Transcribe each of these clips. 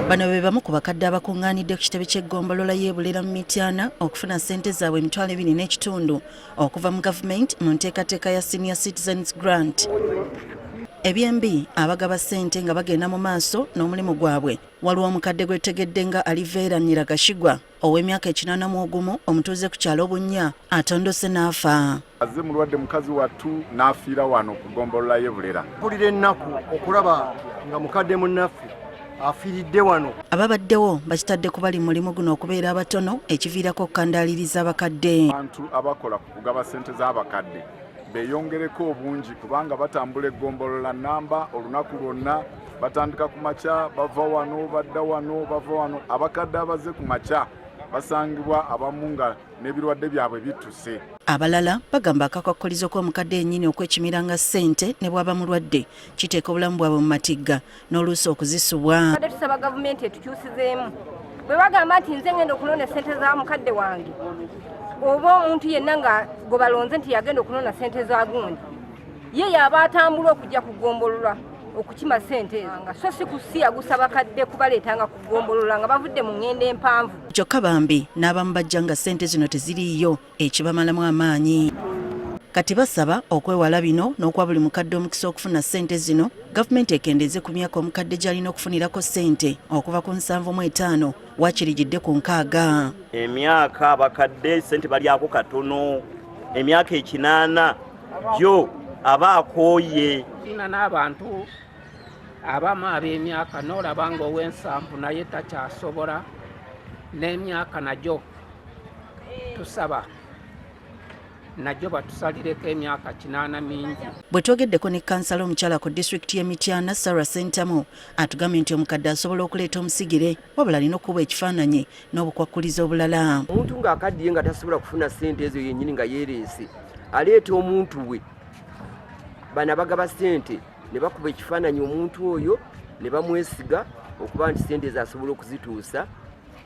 Bano be bamu ku bakadde abakungaanidde ku kitebe ky'eggombolola y'e Bulera mu Mityana okufuna ssente zaabwe emitwalo 2.5 okuva mu gavumenti mu nteekateeka ya Senior Citizens Grant. Ebyembi abagaba ssente nga bagenda mu maaso n'omulimu gwabwe. Waliwo omukadde gwetegedde nga Alivera Nyiragashigwa ow'emyaka 81 omutuuze ku kyalo Bunnya atondose n'afa. Azze mulwadde mukazi wattu n'afiira wano ku ggombolola y'e Bulera. Mpulira ennaku okulaba nga mukadde munnaffe afiiridde wano. Ababaddewo bakitadde ku bali mulimu guno okubeera abatono ekiviirako okukandaaliriza abakadde. Abantu abakola ku kugaba ssente z'abakadde beeyongereko obungi kubanga batambula eggombolola namba olunaku lwonna, batandika ku makya bava wano badda wano bava wano. Abakadde abazze ku makya basangibwa abamu nga n'ebirwadde byabwe bituse. Abalala bagamba akakwakulizo k'omukadde yennyini okwekimiranga ssente ne bw'aba mulwadde kiteeka obulamu bwabwe mu matigga n'oluusi okuzisubwa. Kadde tusaba gavumenti etukyusizeemu. Bwe bagamba nti nze ngenda okunona ssente za mukadde wange, oba omuntu yenna nga gwe balonze nti yagenda okunona ssente za gundi, ye yaba atambula okujja kugombolola okukima ssente nga so si kusiya gusaba kadde kubaleetanga kugombolola nga bavudde mu ngendo empanvu. Kyokka bambi n'abamu bajja nga ssente zino teziriiyo ekibamalamu amaanyi. Kati basaba okwewala bino n'okuwa buli mukadde omukisa okufuna ssente zino, gavumenti ekendeeze ku myaka omukadde gy'alina okufunirako ssente okuva ku 75 wakirijjidde ku 60. Emyaka abakadde ssente balyako katono, emyaka 80 gyo aba akooye. Ina n'abantu abamu ab'emyaka n'olaba nga ow'ensanvu naye takyasobola, n'emyaka nagyo tusaba najjo batusalireko emyaka 80 mingi. Bwe twogeddeko ne kansala omukyala ku disitulikiti y'e Mityana Sarah Sentamu atugambye nti omukadde asobola okuleeta omusigire wabula alina okuba ekifaananyi n'obukwakkulizo obulala. Omuntu ng'akaddiye nga tasobola kufuna ssente ezo yennyini nga yeereese, aleeta omuntu we, bano abagaba ssente ne bakuba ekifaananyi omuntu oyo ne bamwesiga okuba nti ssente ezo asobola okuzituusa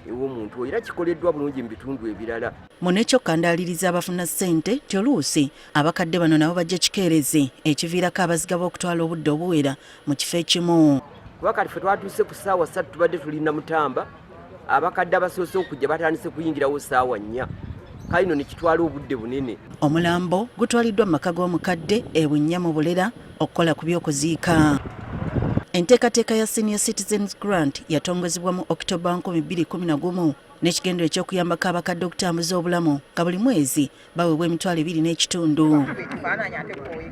ew'omuntu oyo. Era kikoleddwa bulungi mu bitundu ebirala. Munekyo kandaaliriza abafuna ssente nti oluusi abakadde bano nabo bajja kikeerezi ekiviirako abaziga b'okutwala obudde obuwera mu kifo ekimu. Kuba kati ffe twatuuse ku ssaawa 3 tubadde tulina Mutamba, abakadde abasoose okujja batandise kuyingirawo ssaawa 4. Kayino ne kitwala obudde bunene. Omulambo gutwaliddwa mu maka g'omukadde e Bunnya mu Bulera okukola ku by'okuziika. Enteekateeka ya Senior Citizens Grant yatongozebwa mu October 2011 n'ekigendero eky'okuyambako abakadde okutambuza obulamu nga buli mwezi baweebwa emitwalo 2.5.